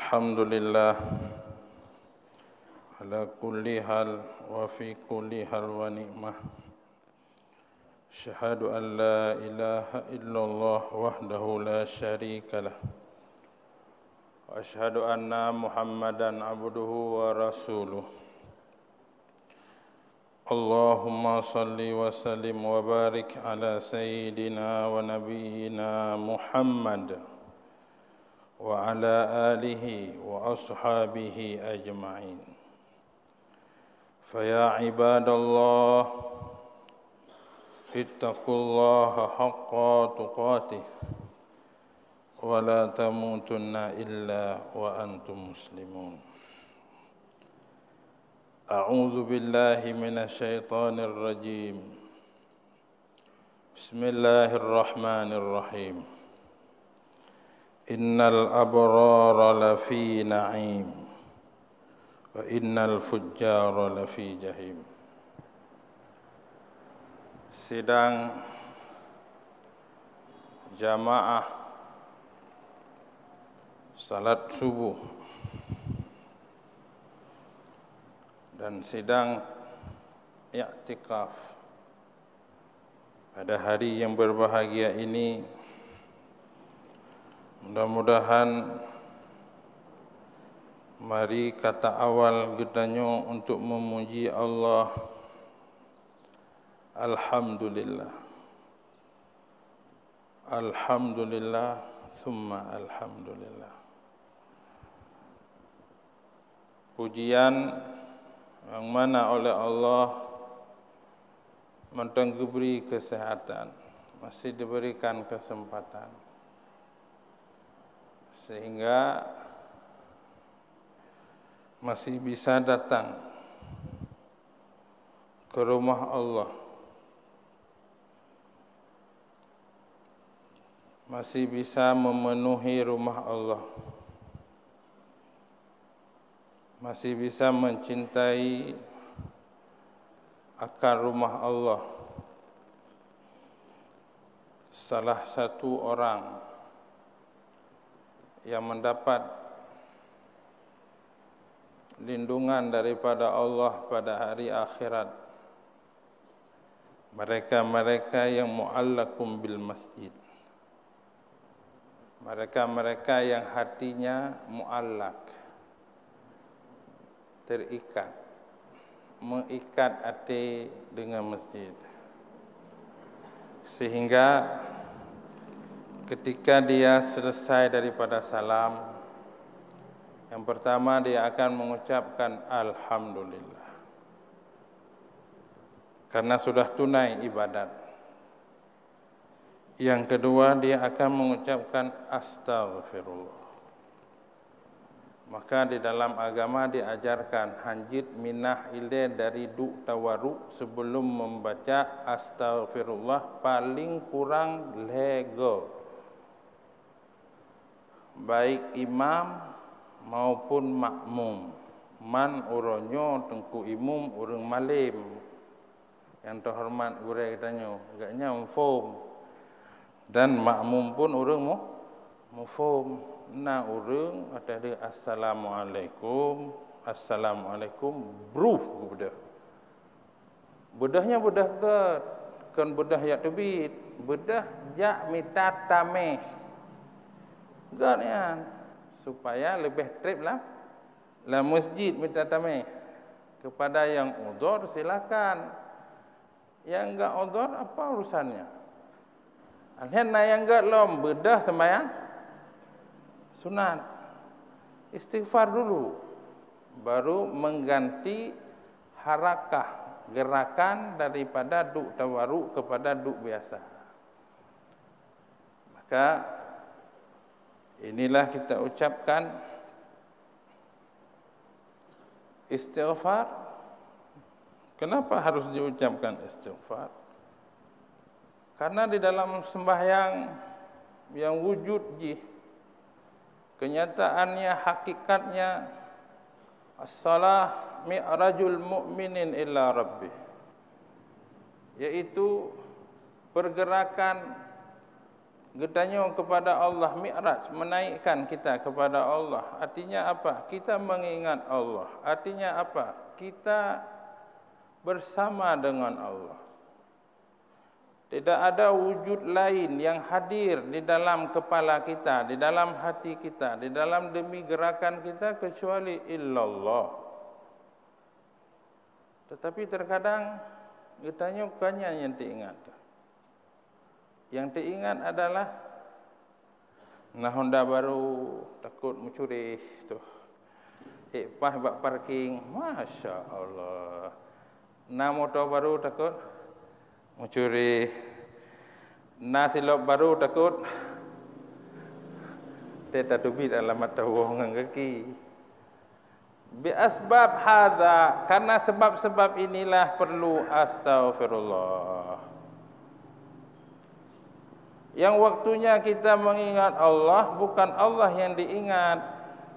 Alhamdulillah ala kulli hal wa fi kulli hal wa ni'mah. Syahadu an la ilaha illallah wahdahu la syarika lah. Wa asyhadu anna Muhammadan abduhu wa rasuluh. Allahumma salli wa sallim wa barik ala sayyidina wa nabiyyina Muhammad wa ala alihi wa ashabihi ajma'in. Faya ibadallah, ittaqullaha haqqa tuqatih wa la tamutunna illa wa antum muslimun. A'udzu billahi minasy syaithanir rajim. Bismillahirrahmanirrahim. Innal abrara lafi na'im wa innal fujjara lafi jahim. Sidang jamaah salat subuh dan sidang i'tikaf pada hari yang berbahagia ini, mudah-mudahan mari kata awal gedanyo untuk memuji Allah. Alhamdulillah. Alhamdulillah summa alhamdulillah. Pujian yang mana oleh Allah mentenggeberi kesehatan, masih diberikan kesempatan sehingga masih bisa datang ke rumah Allah, masih bisa memenuhi rumah Allah, masih bisa mencintai akan rumah Allah. Salah satu orang yang mendapat lindungan daripada Allah pada hari akhirat, mereka-mereka yang mu'allakum bil masjid, mereka-mereka yang hatinya mu'allak, terikat, mengikat hati dengan masjid, sehingga ketika dia selesai daripada salam, yang pertama dia akan mengucapkan Alhamdulillah, karena sudah tunai ibadat. Yang kedua dia akan mengucapkan Astaghfirullah. Maka di dalam agama diajarkan hanjit minah ile dari du tawaruk sebelum membaca Astaghfirullah paling kurang lego, baik imam maupun makmum. Man uronyo tengku imum urang malim, yang terhormat urai katanya agaknya mufum, dan makmum pun urang mufum. Nah urang ada dia assalamualaikum, assalamualaikum bruh bedah. Bedahnya bedah ke kan bedah ya tebit, bedah ja mita tameh. Gaknya supaya lebih trip lah masjid minta tameh. Kepada yang udzur silakan, yang enggak udzur apa urusannya. Alhamdulillah yang enggak lom bedah sembahyang sunat, istighfar dulu, baru mengganti harakah gerakan daripada duk tawaruk kepada duk biasa. Maka inilah kita ucapkan istighfar. Kenapa harus diucapkan istighfar? Karena di dalam sembahyang yang wujud kenyataannya, hakikatnya, as-salah mi'rajul mu'minin ila rabbih, yaitu pergerakan Getanya kepada Allah, mi'raj, menaikkan kita kepada Allah. Artinya apa? Kita mengingat Allah. Artinya apa? Kita bersama dengan Allah. Tidak ada wujud lain yang hadir di dalam kepala kita, di dalam hati kita, di dalam demi gerakan kita kecuali illallah. Tetapi terkadang getanya bukannya yang diingat. Yang diingat adalah nah Honda baru takut mencuri tu. Hepah buat parking, Masya Allah. Nah motor baru takut mencuri. Nah silap baru takut tidak dubi dalam mata wong kaki. Bi asbab hadza, karena sebab-sebab inilah perlu astaghfirullah. Yang waktunya kita mengingat Allah, bukan Allah yang diingat,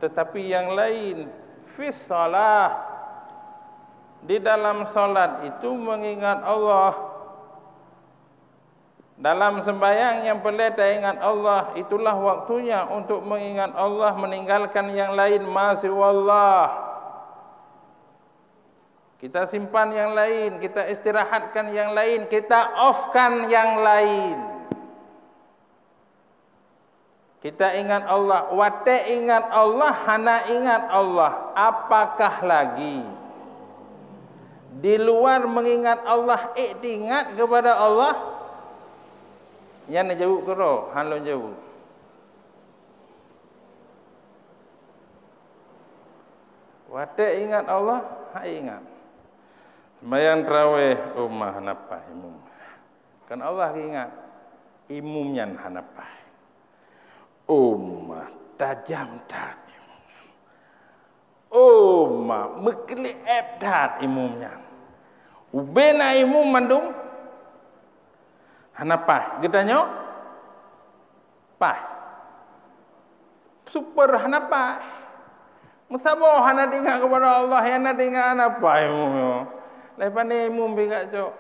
tetapi yang lain. Fi shalah, di dalam salat itu mengingat Allah. Dalam sembahyang yang pelita ingat Allah, itulah waktunya untuk mengingat Allah, meninggalkan yang lain. Masih wallah, kita simpan yang lain, kita istirahatkan yang lain, kita offkan yang lain. Kita ingat Allah, wate ingat Allah, hana ingat Allah. Apakah lagi di luar mengingat Allah, iktingat kepada Allah? Yang nak jawab ke roh, han lon jawab. Wate ingat Allah, hak ingat. Sembahyang tarawih, ummah hanapah imum. Kan Allah ingat imumnya hanapah. Ummah tajam tat. Ummah mekli tat imumnya. Ubena imum mandum hanapah. Getanya pah. Super hanapah. Musabah hana dengar kepada Allah, yang nak dengar hanapah imumnya. Lepas ni imum bigak cok.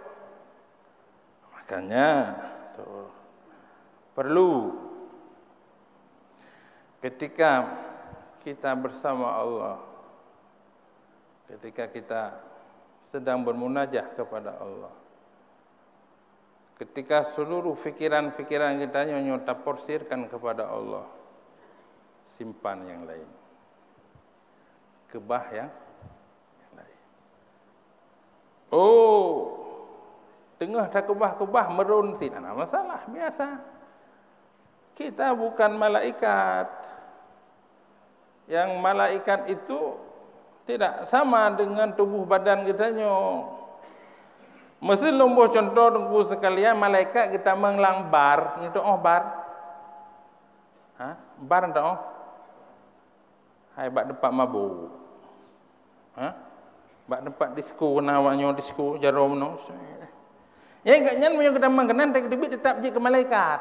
Makanya tu perlu ketika kita bersama Allah, ketika kita sedang bermunajah kepada Allah, ketika seluruh fikiran-fikiran kita nyota porsirkan kepada Allah, simpan yang lain, kebah yang lain. Oh, tengah dah kebah-kebah merun tidak ada masalah, biasa. Kita bukan malaikat. Yang malaikat itu tidak sama dengan tubuh badan kita nyo. Mesti lomboh contoh tunggu sekalian, malaikat kita menglambar, itu bar. Ha? Bar entah oh. Hai bak tempat mabuk. Ha? Bak tempat disko nawanya disko jarum no. Ya enggak nyan yang kita mengkenan tak debit tetap je ke malaikat.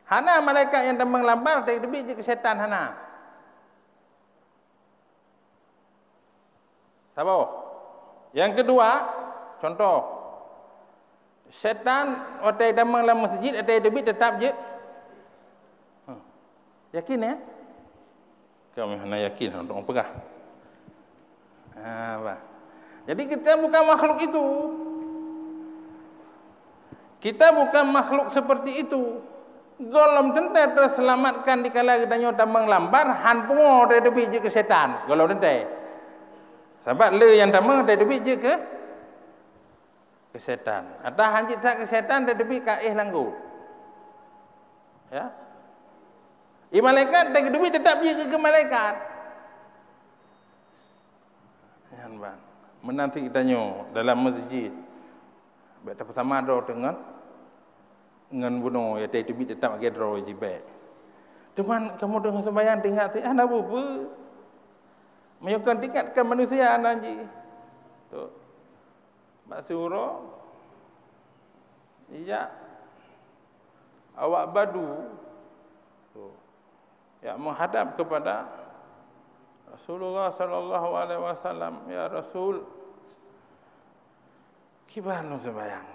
Hana malaikat yang tambang lambar tak debit je ke syaitan hana. Sabar. Yang kedua, contoh. Syaitan otai tambang dalam masjid atai debit tetap je. Yakin ya? Kami hana yakin untuk pegah. Apa? Jadi kita bukan makhluk itu. Kita bukan makhluk seperti itu. Golom tentai terselamatkan di kala kita nyota menglambar, han pungo dari debi je ke setan. Golom tentai. Sebab le yang tamang dari debi je ke setan. Atau hanjit tak ke setan dari debi kaih langgu. Ya. Malaikat dari debi tetap je ke malaikat. Yan bang. Menanti kita nyo dalam masjid. Baik pertama ada dengan bunuh ya tadi bit tetap agak draw jibek. Teman kamu dengan sembahyang tinggal ti ana apa? Menyukan tingkatkan manusia nanti. Tu. Mak suruh. Iya. Awak badu. Tu. Ya menghadap kepada Rasulullah sallallahu alaihi wasallam, ya Rasul, gimana sembahyang?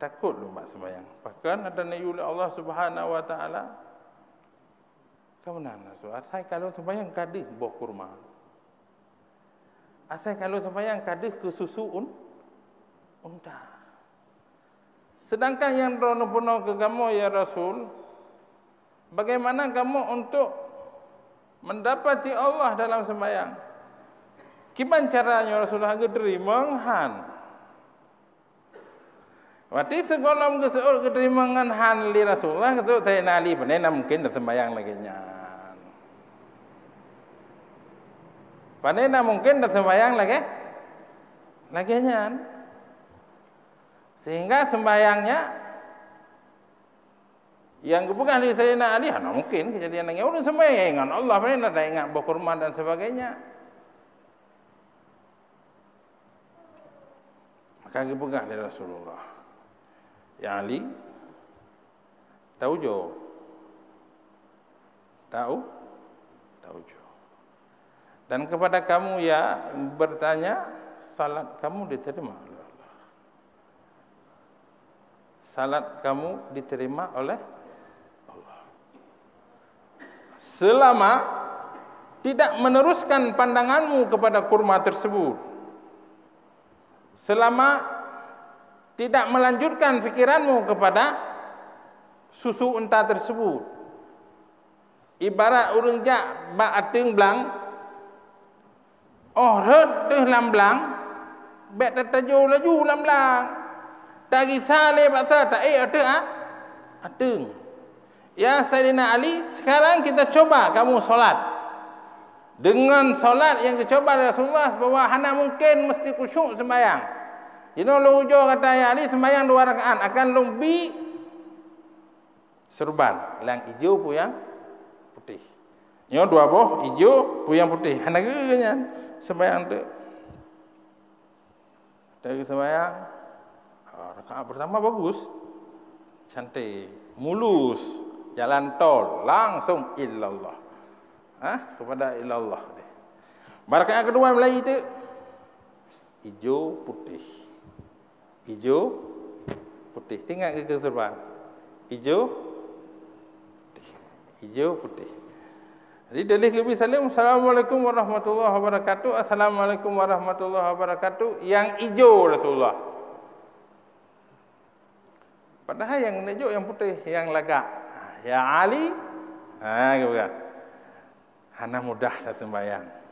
takut lu mak sembahyang. Bahkan ada nayul Allah Subhanahu wa taala. Kamunan Rasul, asal kalau sembahyang kadih buah kurma. Asal kalau sembahyang kadih ke susu unta. Sedangkan yang rono-pono ke kamu ya Rasul, bagaimana kamu untuk mendapati Allah dalam sembahyang? Gimana caranya Rasulullah terima han? Waktu sekolah kesuul keterimangan han li Rasulullah ketu saya nali panena mungkin dah sembahyang lagi nya. Panena mungkin dah sembahyang lagi nya. Sehingga sembahyangnya yang bukan li Sayyidina Ali, mungkin kejadian yang orang sembahyang Allah panena dah ingat berkurban dan sebagainya. Maka dipegang dari Rasulullah. Ya Ali, tahu jo, tahu jo. Dan kepada kamu ya bertanya, salat kamu diterima oleh Allah. Salat kamu diterima oleh Allah. Selama tidak meneruskan pandanganmu kepada kurma tersebut. Selama tidak melanjutkan fikiranmu kepada susu unta tersebut. Ibarat urang jak bak ateung blang. Oh, red teh lam blang. Bet tetajo laju lam blang. Tagi sale baksa tak ateung. Ya Sayyidina Ali, sekarang kita coba kamu solat. Dengan solat yang dicoba Rasulullah bahwa hana mungkin mesti khusyuk sembahyang. Lo ujo kata ya Ali sembahyang 2 rakaat akan lebih serban yang hijau pu yang putih. Nyo 2 boh hijau pu yang putih. Hana geunya sembahyang tu. Dari sembahyang rakaat pertama bagus. Cantik, mulus, jalan tol langsung illallah. Kepada illallah. Rakaat kedua mulai itu hijau putih. Hijau putih. Tengok ke serban. Hijau putih. Hijau putih. Jadi dalih Nabi sallallahu Assalamualaikum warahmatullahi wabarakatuh. Assalamualaikum warahmatullahi wabarakatuh. Yang hijau Rasulullah. Padahal yang hijau yang putih, yang lagak. Ya Ali. Gitu. Hana mudah dah sembahyang.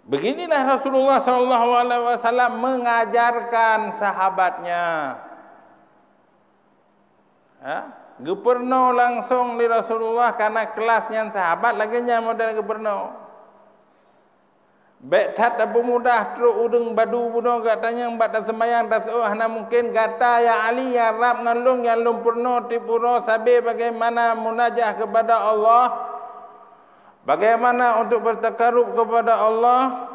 Beginilah Rasulullah SAW mengajarkan sahabatnya. Gubernur langsung di Rasulullah karena kelasnya sahabat laginya modal gubernur. Betat abu mudah terus udeng badu buno katanya mbak sembahyang tas hana mungkin kata ya Ali ya Rab ngalung yang lumpurno tipuro sabe bagaimana munajah kepada Allah. Bagaimana untuk bertakarub kepada Allah?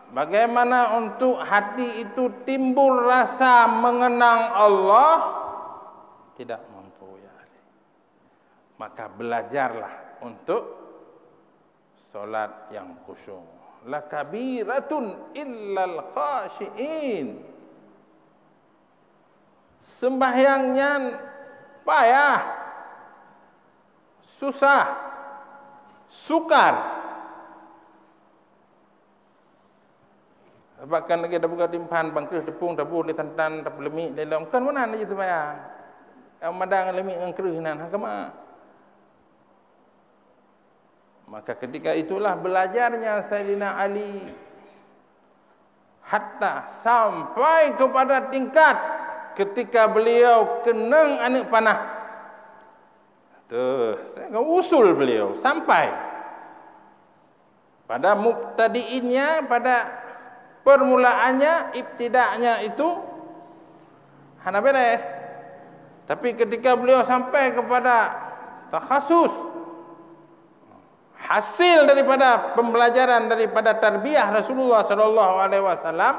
Bagaimana untuk hati itu timbul rasa mengenang Allah? Tidak mampu ya Ali. Maka belajarlah untuk solat yang khusyuk. La kabiratun illal khashiin. Sembahyangnya payah, susah, sukar. Bahkan lagi dah buka timpan bangkeh tepung tabuh di tantan tablemi dalam kan mana ni tu bayang. Amadang lemi angkrih nan hakama. Maka ketika itulah belajarnya Sayyidina Ali hatta sampai kepada tingkat ketika beliau kenang anak panah. Saya usul beliau sampai pada mubtadiinnya, pada permulaannya, ibtidaknya itu hana beres. Tapi ketika beliau sampai kepada takhasus, hasil daripada pembelajaran daripada tarbiyah Rasulullah SAW,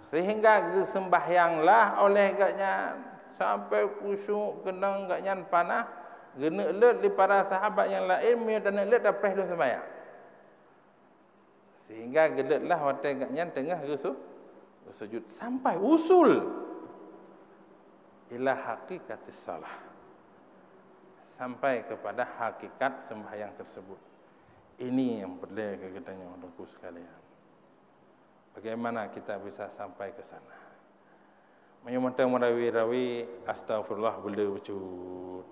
sehingga sembahyanglah oleh gaknya sampai khusyuk kenang gaknya panah. Gena alert di para sahabat yang lain punya dan alert dah press lu sembahyang. Sehingga geletlah waktu agaknya tengah sujud sampai usul. ila haqiqatis salah, sampai kepada hakikat sembahyang tersebut. Ini yang perlu katanya untuk sekalian. Bagaimana kita bisa sampai ke sana? Menyumbang merawi-rawi astagfirullah boleh wujud.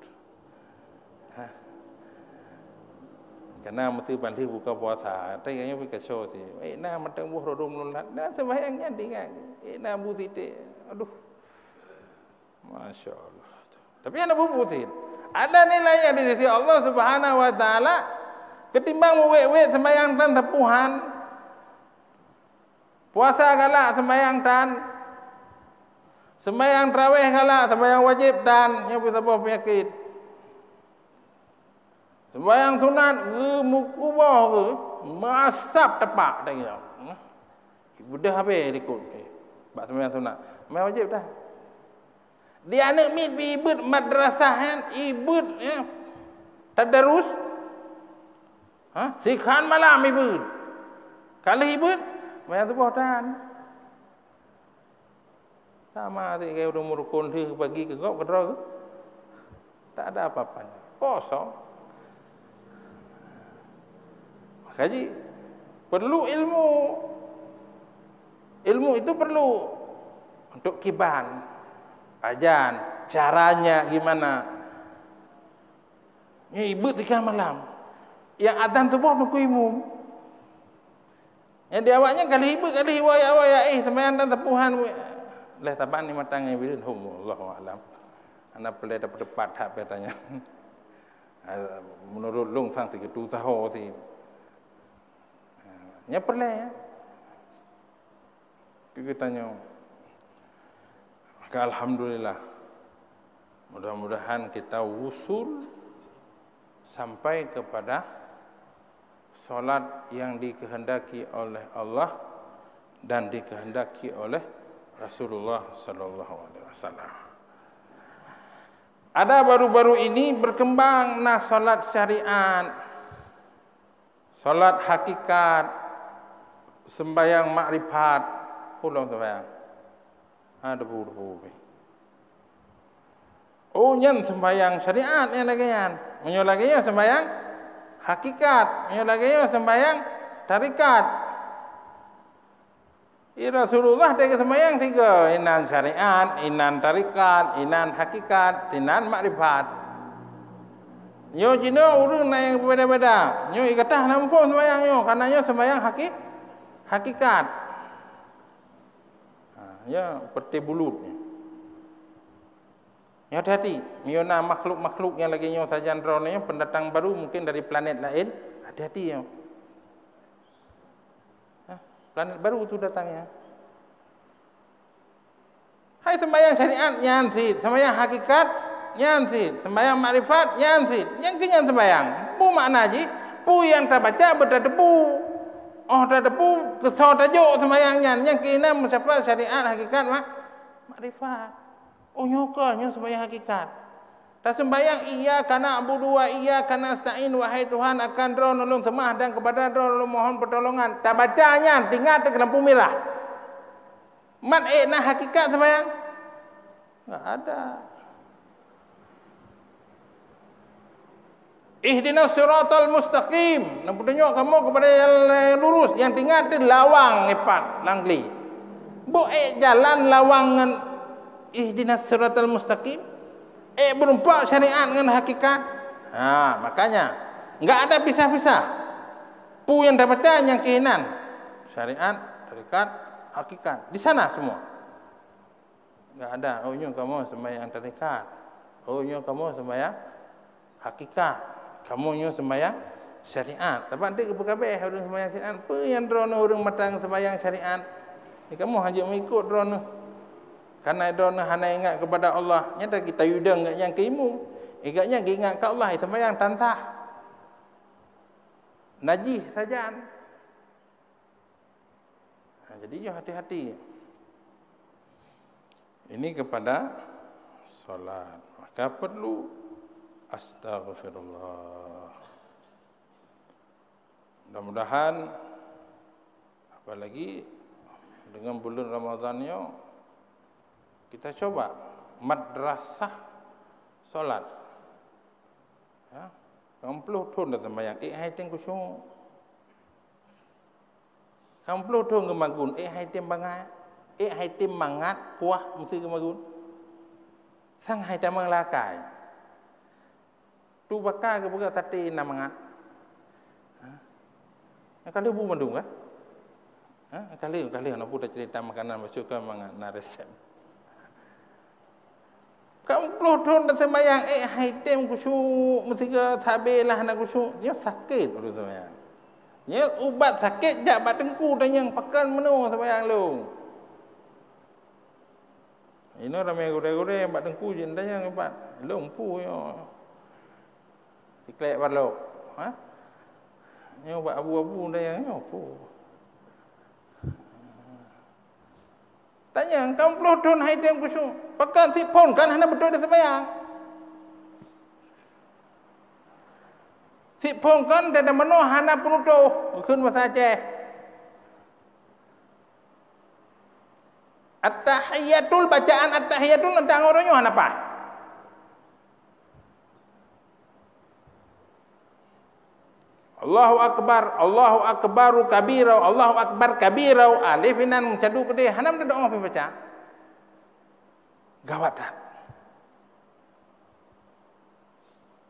Karena mesti balik buka puasa, tayangnya pergi show sih. Nah matang buh rodom lulat, nah sembahyangnya dengan, nah butitik, aduh, masya Allah. Tapi anda bubutin, ada nilainya di sisi Allah Subhanahu Wa Taala, ketimbang muwek-wek sembahyang tan tepuhan, puasa galak sembahyang tan, sembahyang tarawih galak sembahyang wajib tan, yang bisa bawa penyakit. Sembahyang sunat mukubah ke masap tepak dah dia. Ibu dah habis ikut. Bab sembahyang sunat. Sembahyang wajib dah. Dia anak mit ibut madrasah kan, ibut ya. Tadarus. Sikhan malam ibut. Kalau ibut sembahyang subuh dan sama tadi kayak udah murukun ke pagi ke kau ke. Tak ada apa-apanya. Kosong. Jadi perlu ilmu. Ilmu itu perlu untuk kiban, ajan, caranya gimana. Ini ibu 3 malam. Yang adzan subuh nunggu imum. Yang diawaknya kali ibu kali waya sembahyang dan tepuhan. Leh taban ni matang bilin Allahu a'lam. Anda boleh dapat tepat hak bertanya. Menurut long sang 3 tahun sih. Nya perlu ya. Kita tanya. Maka alhamdulillah. Mudah-mudahan kita wusul sampai kepada solat yang dikehendaki oleh Allah dan dikehendaki oleh Rasulullah sallallahu alaihi wasallam. Ada baru-baru ini berkembang solat syariat, solat hakikat, sembahyang makrifat, pulang sembahyang. Debu. Oh, nyen sembahyang syariat yang lagian. Menyolaginya sembahyang hakikat, menyolaginya sembahyang tarikat. Rasulullah dia sembahyang 3, inan syariat, inan tarikat, inan hakikat, inan makrifat. Nyo jino urung na yang berbeza-beza. Nyo ikatah namfo sembahyang nyo, karena nyo sembahyang hakikat. Ya, peti bulutnya. Ya hati-hati, miona makhluk-makhluk yang lagi nyo sajan drone pendatang baru mungkin dari planet lain, hati-hati yo. Planet baru tu datangnya. Hai sembahyang syariat nyansit, sembahyang hakikat nyansit, sembahyang makrifat nyansit. Yang kenyan sembahyang, pu makna ji, pu yang tak baca berdebu. Oh tak debu kesau tajuk sembahyangnya. Yang kena mencapai syariat hakikat makrifat. Oh nyokonya sembahyang hakikat. Tak sembahyang iya kana abudu wa iya kana asta'in wahai Tuhan akan roh nolong semah dan kepada roh nolong mohon pertolongan. Tak bacanya tinggal ke lampu merah. Mat nak hakikat sembahyang? Enggak ada. Ihdinas siratal mustaqim. Nak tunjuk kamu kepada yang lurus, yang tinggal tu lawang epat langli. Jalan lawangan ihdinas siratal mustaqim. Berumpa syariat dengan hakikat. Makanya enggak ada pisah-pisah. Pu yang dapat yang keinan. Syariat, tarikat, hakikat. Di sana semua. Enggak ada. Oh nyo kamu sembahyang tarikat. Oh nyo kamu sembahyang hakikat. Kamu nyo sembahyang syariat. Sebab nanti kabeh orang sembahyang syariat. Apa yang drone orang matang sembahyang syariat? Kamu hanya mengikut drone. Karena drone hanya ingat kepada Allah. Nyata kita yudang yang keimu. Ingatnya ingat ke Allah. Sembahyang tantah. Najis saja. Jadi hati-hati. Ini kepada solat. Maka perlu astaghfirullah. Mudah-mudahan apalagi dengan bulan Ramadan kita coba madrasah solat. Ya, 80 tahun dah sembahyang. Hai teng kusyuk. 80 tahun ke magun. Hai tem bangat. Hai tem mangat kuah mesti ke magun. Sang hai tamang lakai. Tu bakar ke buka sate na mangat. Kalau bu mandung kan? Kali nak pun dah cerita makanan masuk ke mangat na resep. 80 tahun dah sembahyang. Hai tem kusyuk mesti ke tabelah nak kusyuk. Dia sakit baru sembahyang. Ya ubat sakit jak bat tengku tanyang pakan menu sembahyang lu. Ini ramai gore-gore bat tengku je tanyang ubat. Lumpu yo. Siklek balok. Ni ubat abu-abu tanyang yo apa? Tanya, kau 10 tahun hai tem kusyuk. Pakan si pon kan hana betul dah sembahyang. Si pon kan dah meno hana penutuh keun bahasa Aceh. At-tahiyatul bacaan at-tahiyatul tentang orangnya hana apa? Allahu akbaru kabirau, Allahu akbar kabirau, alifinan mencadu gede, hanam dah doa baca. Gawat dah.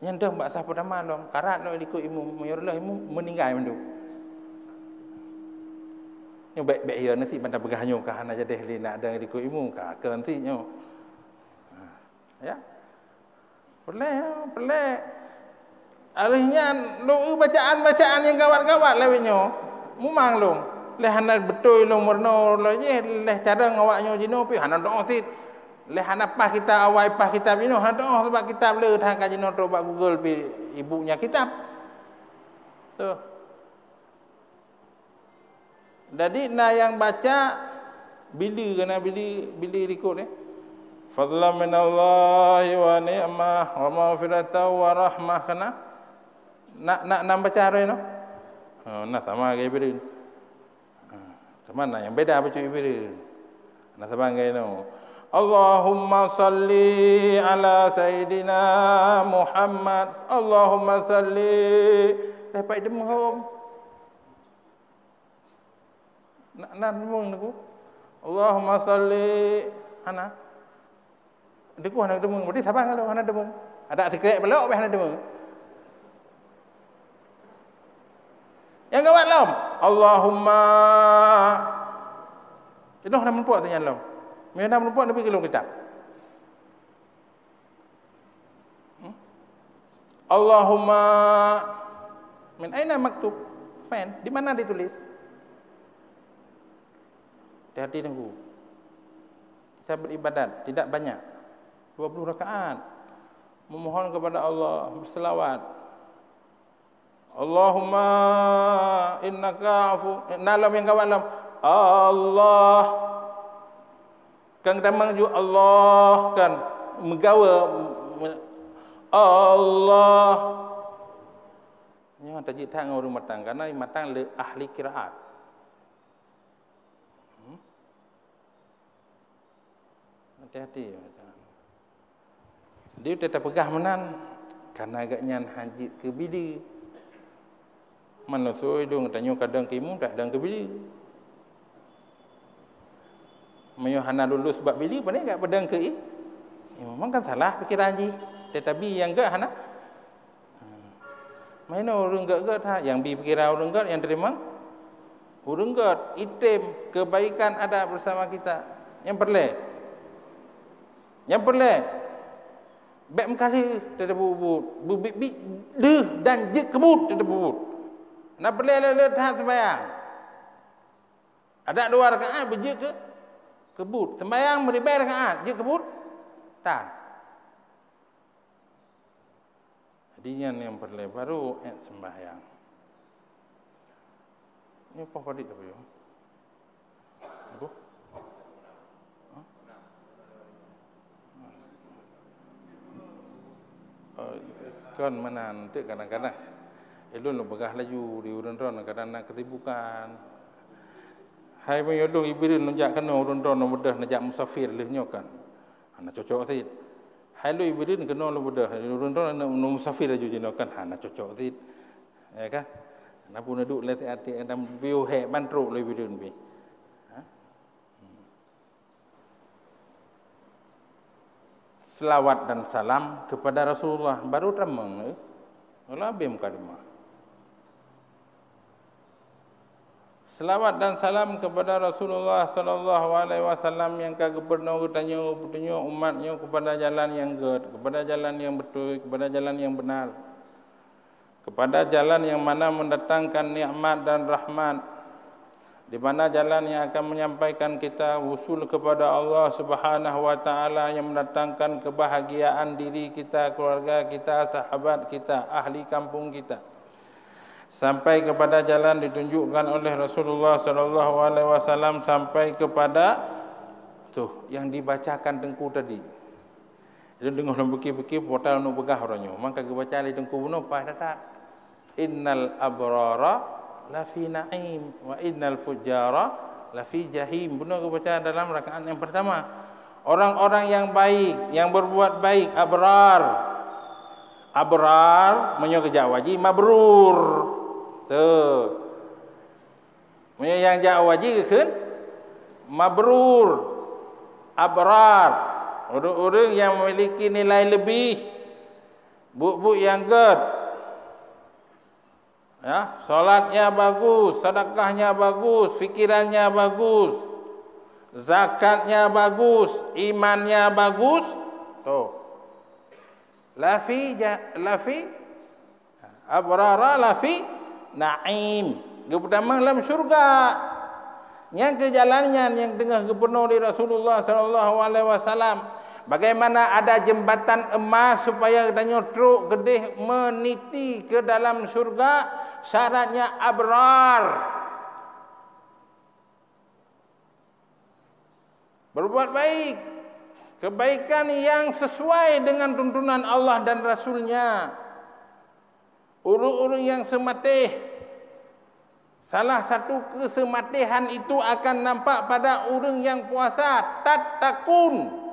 Yang dah mbak sah pada malam, karat nak ikut imu, mayurlah imu meninggal mendu. Nyo baik-baik ya nanti bandar begahnya kah hana jadi nak ada ikut imu kah ke nanti nyo. Ya. Pelik. Alihnya lu bacaan-bacaan yang gawat-gawat lewinyo. Mumang long. Leh hana betul long merno lo je leh cara ngawaknyo jino pi hana doa tit. Leh hana pas kita awai pas kitab ino hana doa sebab kitab le tah ka jino to bak Google pi ibunya kitab. Tu. Jadi na yang baca bila kena bila ikut ni. Fadlan minallahi wa ni'mah wa maghfiratan wa rahmah kena. Nak baca hari no? Nak sama gaya beri. Mana yang beda baca beri? Nak sama gaya no. Allahumma salli ala Sayyidina Muhammad. Allahumma salli. Lepas demam. Nak demam aku. Allahumma salli. Hana. Deku hana demam. Berarti sabar kalau hana demam. Ada sekret belok hana demam. Yang gawat lam. Allahumma. Itu nak menumpuk tanya lam. Mereka nak menumpuk lebih kelong kitab. Allahumma. Min aina maktub? Fan. Di mana ditulis? Hati-hati tunggu. Kita beribadat. Tidak banyak. 20 rakaat. Memohon kepada Allah. Berselawat. Allahumma innaka afu. Nalam yang kawan lam. Allah. Kan kita maju Allah kan. Menggawa. Allah. Ini tajik tang orang matang. Karena matang le ahli kiraat. Hati-hati. Dia tetap pegah menan. Karena agaknya hajit ke bidi. Mana soi dong tanya kadang kimu tak dang ke bili. Mayo hana lulus sebab bili pandai enggak pedang ke memang kan salah fikiran ji. Tetapi yang enggak hana. Main orang enggak ha yang bi pikiran orang enggak yang terima. Orang enggak item kebaikan ada bersama kita. Yang perle. Baik mengkali tidak bubut. Bubit leh dan je kebut tidak bubut. Nak perle tahan sembahyang. Ada 2 rakaat berje ke kebut. Sembahyang beribai rakaat, je kebut. Tahan. Jadinya yang perle baru sembahyang. Ini apa padik apa yo? Apa? Kan mana nanti kadang-kadang elon lo begah laju di urun-urun kadang nak kesibukan. Hai menyodong ibrin njak kena urun-urun mudah najak musafir leh nyokan. Nak cocok sid. Hai lu ibrin kena lu bedah. Urun tu nak musafir aja jinokan. Nak cocok sid. Ya kan? Nak pun duduk letih hati dalam view hek bantruk lu ibrin bi. Selawat dan salam kepada Rasulullah baru ramang lebih mukadimah. Selawat dan salam kepada Rasulullah sallallahu alaihi wasallam yang kagak pernah bertanya umatnya kepada jalan yang kepada jalan yang betul, kepada jalan yang benar, kepada jalan yang mana mendatangkan nikmat dan rahmat, di mana jalan yang akan menyampaikan kita usul kepada Allah Subhanahu wa taala, yang mendatangkan kebahagiaan diri kita, keluarga kita, sahabat kita, ahli kampung kita, sampai kepada jalan ditunjukkan oleh Rasulullah sallallahu alaihi wasallam, sampai kepada tuh yang dibacakan tengku tadi. Jadi dengar beki-beki portal nu begah orangnya. Maka baca ali tengku buno pa tak. Innal abrara lafi na'im wa innal fujara lafi jahim. Benar baca dalam rakaat yang pertama. Orang-orang yang baik, yang berbuat baik, abrar. Abrar menyo kerja wajib mabrur. Tu. Menyo yang ja wajib kan mabrur. Abrar. Orang-orang yang memiliki nilai lebih. Buk-buk yang good. Ya, solatnya bagus, sedekahnya bagus, fikirannya bagus, zakatnya bagus, imannya bagus. Tuh. Lafi abrara lafi na'im. Yang pertama dalam syurga. Yang ke jalannya yang tengah kepenuh di Rasulullah sallallahu alaihi wasallam. Bagaimana ada jembatan emas supaya katanya truk gede meniti ke dalam syurga, syaratnya abrar. Berbuat baik, kebaikan yang sesuai dengan tuntunan Allah dan Rasulnya. Urut-urut yang sematih. Salah satu kesematihan itu akan nampak pada orang yang puasa. Tatakun.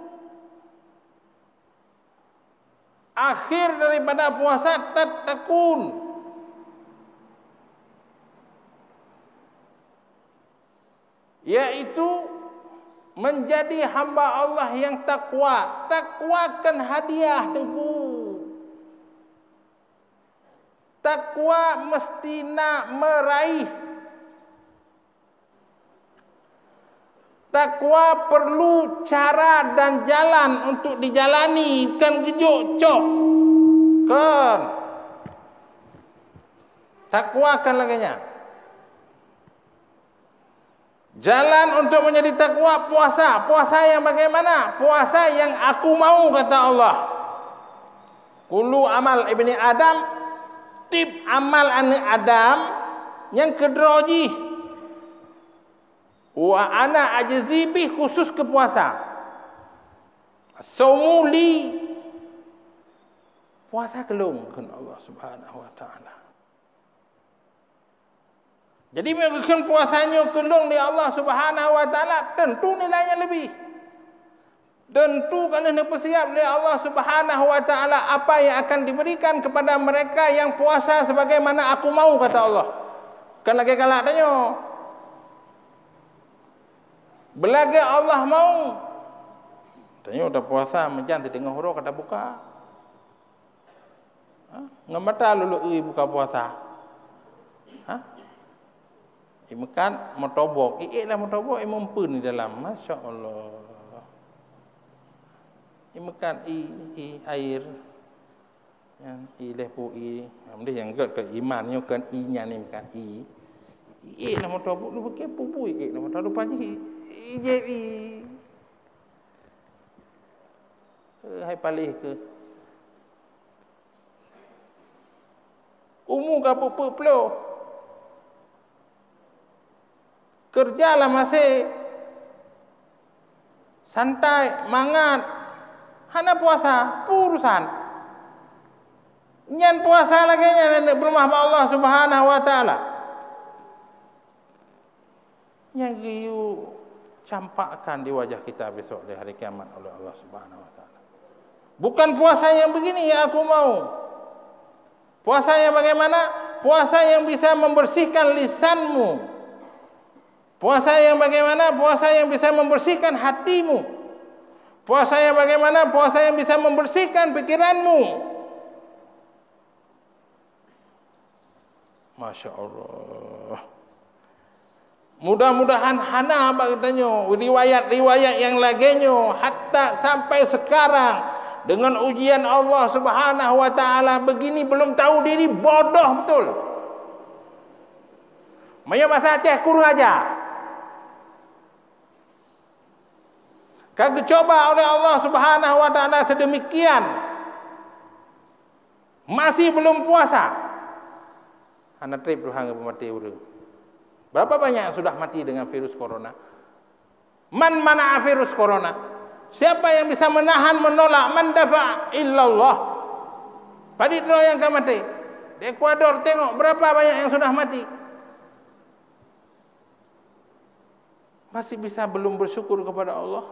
Akhir daripada puasa tatakun. Yaitu menjadi hamba Allah yang takwa. Takwakan hadiah tengku. Takwa mesti nak meraih. Takwa perlu cara dan jalan untuk dijalani, bukan gejuk cok. Kan. Takwa kan laginya. Jalan untuk menjadi takwa puasa. Puasa yang bagaimana? Puasa yang aku mau kata Allah. Kullu amal ibni Adam, tip amal anak Adam yang kedroji. Wa ana ajzibih khusus ke puasa. Saumuli puasa kelung kan Allah Subhanahu wa taala. Jadi mengikutkan puasanya kelung di Allah Subhanahu wa taala, tentu nilainya lebih. Tentu kena bersiap oleh Allah Subhanahu wa taala apa yang akan diberikan kepada mereka yang puasa sebagaimana aku mau kata Allah. Kan lagi galak tanya. Belagi Allah mau. Tanya udah puasa macam tengah huruf kata buka. Ngamata lulu buka puasa. Imakan motobok. Lah motobok mempun di dalam. Masya Allah. Imakan air. Yang lepu Ambil yang ke imannya kan nya ni bukan lah motobok lu pakai pupu lah motobok pagi. IJI hai palih ke umum ka puplo kerjalah masih santai mangat hana puasa urusan nyan puasa lagi nya bermah Allah Subhanahu wa taala yang giu campakkan di wajah kita besok di hari kiamat oleh Allah Subhanahu wa taala. Bukan puasa yang begini yang aku mau. Puasa yang bagaimana? Puasa yang bisa membersihkan lisanmu. Puasa yang bagaimana? Puasa yang bisa membersihkan hatimu. Puasa yang bagaimana? Puasa yang bisa membersihkan pikiranmu. Masya Allah. Mudah-mudahan hana katanya riwayat-riwayat yang laginya hatta sampai sekarang dengan ujian Allah Subhanahu wa taala begini belum tahu diri, bodoh betul. Maya bahasa Aceh kurang aja. Kalau dicoba oleh Allah Subhanahu wa taala sedemikian masih belum puasa. Anak trip Tuhan mati urang. Berapa banyak yang sudah mati dengan virus corona? Man mana'a virus corona? Siapa yang bisa menahan, menolak? Man dafa' illallah. Padit lo yang akan mati. Di Ekuador tengok berapa banyak yang sudah mati. Masih bisa belum bersyukur kepada Allah?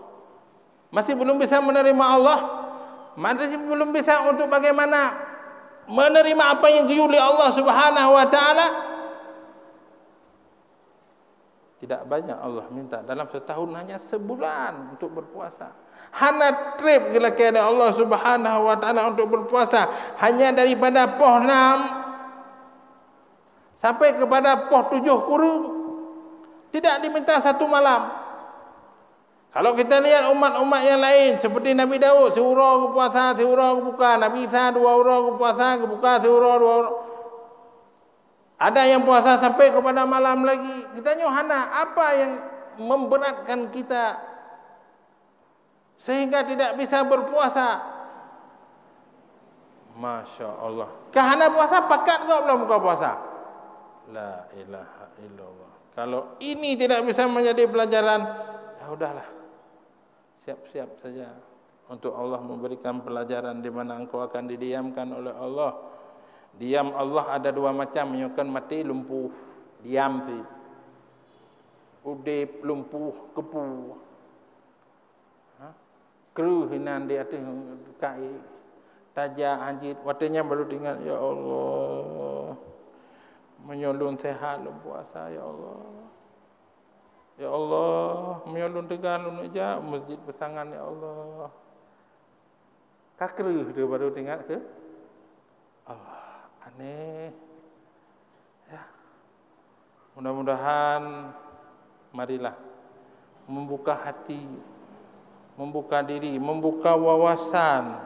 Masih belum bisa menerima Allah? Masih belum bisa untuk bagaimana menerima apa yang diuli Allah Subhanahu wa taala? Tidak banyak Allah minta dalam setahun hanya sebulan untuk berpuasa. Hana trip gila kepada Allah Subhanahu wa taala untuk berpuasa hanya daripada poh 6 sampai kepada poh 7 kurung. Tidak diminta satu malam. Kalau kita lihat umat-umat yang lain seperti Nabi Daud, seurah ke puasa, seurah ke buka. Nabi Isa 2 urah ke puasa, ke buka seurah 2 urah. Ada yang puasa sampai kepada malam lagi. Kita hana apa yang memberatkan kita sehingga tidak bisa berpuasa? Masya Allah. Kahana puasa pakat kau belum buka puasa? La ilaha illallah. Kalau ini tidak bisa menjadi pelajaran, ya udahlah. Siap-siap saja untuk Allah memberikan pelajaran di mana engkau akan didiamkan oleh Allah. Diam Allah ada 2 macam, kan mati lumpuh, diam sih. Udip lumpuh kepu. Keruh hinan di atas kai. Tajak anjit, watanya baru tinggal ya Allah. Menyolong sehat lu puasa ya Allah. Ya Allah, menyolong tegan aja masjid pesangan ya Allah. Kakruh dia baru tinggal ke Allah. Aneh. Ya. Mudah-mudahan marilah membuka hati, membuka diri, membuka wawasan.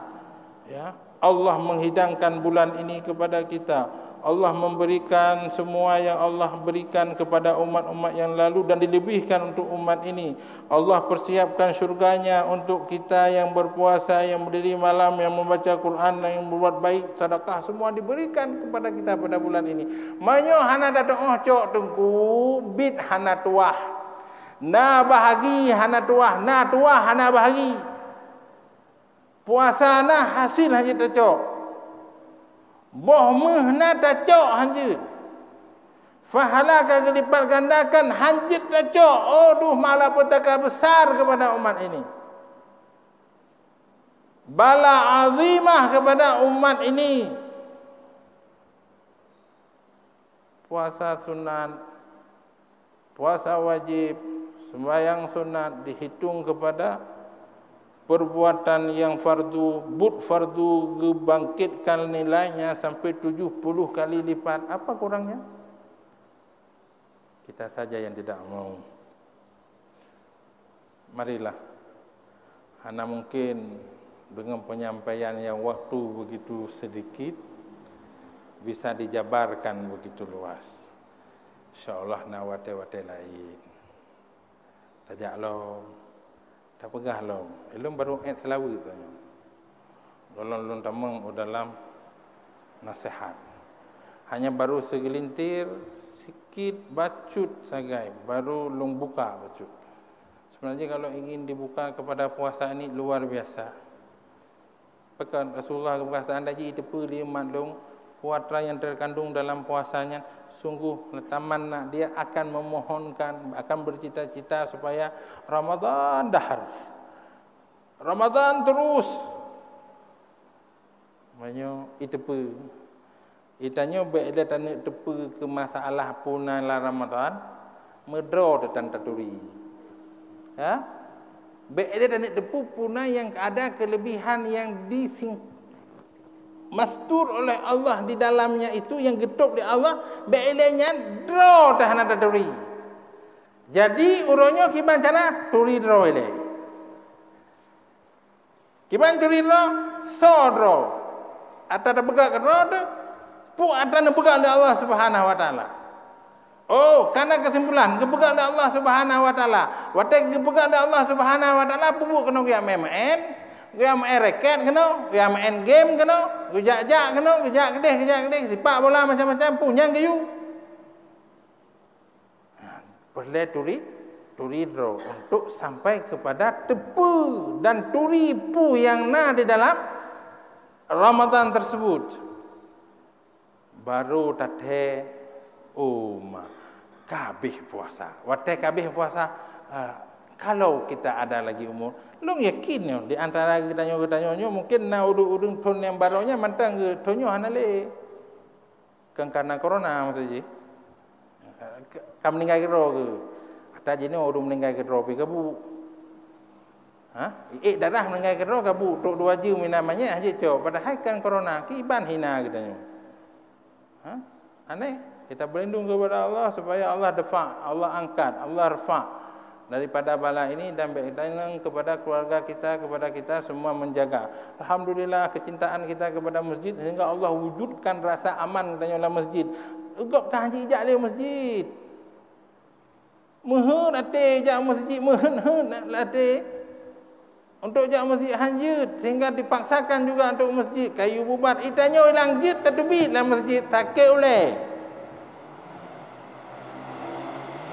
Ya. Allah menghidangkan bulan ini kepada kita. Allah memberikan semua yang Allah berikan kepada umat-umat yang lalu dan dilebihkan untuk umat ini. Allah persiapkan syurganya untuk kita yang berpuasa, yang berdiri malam, yang membaca Quran, yang berbuat baik, sedekah, semua diberikan kepada kita pada bulan ini. Manyo hana datang cok tengku bid hana tuah. Na bahagi hana tuah, na tuah hana bahagi. Puasa na hasil hanya tercok. Boh mehna tacok hanjut. Fahala ka lipat gandakan hanjut tacok. Aduh malapetaka besar kepada umat ini. Bala azimah kepada umat ini. Puasa sunat, puasa wajib, sembahyang sunat dihitung kepada perbuatan yang fardu, fardu gebangkitkan nilainya sampai 70 kali lipat. Apa kurangnya? Kita saja yang tidak mau. Marilah. Hana mungkin dengan penyampaian yang waktu begitu sedikit bisa dijabarkan begitu luas. InsyaAllah na wate-wate lain. Tajaklah. Tak pegah lo. Elum baru selawi tanya. Lon tamang dalam nasihat. Hanya baru segelintir sikit bacut sagai baru long buka bacut. Sebenarnya kalau ingin dibuka kepada puasa ini luar biasa. Pekan Rasulullah kepuasaan tadi tepu dia maklum puasa yang terkandung dalam puasanya sungguh tamanna, dia akan memohonkan, akan bercita-cita supaya Ramadan dahar, Ramadan terus. Maknanya itepe itanya baik dia tanya tepe ke masalah punala Ramadan medro dan taturi. Ya, baik dia tanya tepe puna yang ada kelebihan yang mastur oleh Allah di dalamnya itu, yang getuk di Allah, beilenya draw tahan taturi. Jadi uronyo kiban cara turi draw ile. Kiban turi draw so draw. Ata begak draw tu pu ata begak oleh Allah Subhanahu wa taala. Oh, karena kesimpulan gebegak oleh Allah Subhanahu wa taala. Watek gebegak oleh Allah Subhanahu wa taala pubu kena dia main. Dia main raket kena, dia main game kena, gejak-jak kena, gejak kedih, sipak bola macam-macam, punyang kayu. Boleh turi draw untuk sampai kepada tepu dan turi pu yang di dalam Ramadan tersebut. Baru tate kabeh puasa. Watai kabeh puasa, kalau kita ada lagi umur, long yakin di antara kita nyo mungkin na udung ton yang baronya mantang ke tonyo hanale kan karena corona maksudnya kam meninggal kero ke ada jini udung meninggal kero pi kabu darah meninggal kero kabu tok 2 jam namanya aja cok padahal kan corona kiban hina kita nyo aneh. Kita berlindung kepada Allah supaya Allah defa, Allah angkat, Allah rafa daripada bala ini, dan berlindung kepada keluarga kita, kepada kita semua menjaga. Alhamdulillah kecintaan kita kepada masjid sehingga Allah wujudkan rasa aman katanya dalam masjid. Egap kah haji jak le masjid. Mehun ate jak masjid, mehun ate untuk jak masjid hanjut sehingga dipaksakan juga untuk masjid kayu bubat itanya hilang jid tatubit dalam masjid sakit oleh.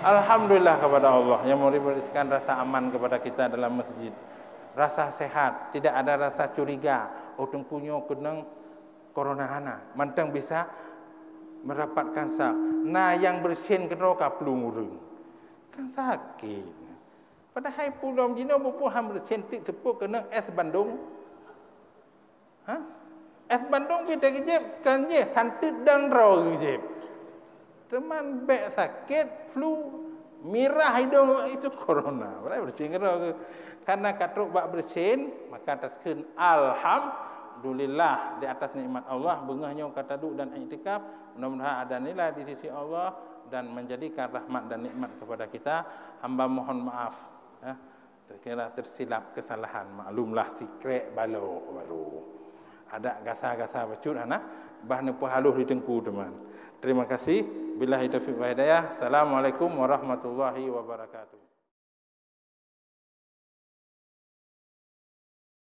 Alhamdulillah kepada Allah yang memberikan rasa aman kepada kita dalam masjid. Rasa sehat, tidak ada rasa curiga. Tengkunyo kenang corona hana. Mantang bisa merapatkan sak. Nah yang bersin ke roka pelung urung. Kan sakit. Padahal pulau Jino bupuham bersin tik tepuk kenang es Bandung. Es Bandung kita kejep kan je santit dan raw kejep. Teman bek sakit, flu, mirah hidung itu corona. Berapa bersin kena karena katruk bak bersin, maka taskin alhamdulillah di atas nikmat Allah, bengahnya kata duk dan iktikaf, mudah-mudahan ada nilai di sisi Allah dan menjadikan rahmat dan nikmat kepada kita. Hamba mohon maaf terkira tersilap kesalahan, maklumlah tikrek balo baru. Ada gasa-gasa bacut anak bahna haluh di tengku teman. Terima kasih. Billahi taufiq wa hidayah. Assalamualaikum warahmatullahi wabarakatuh.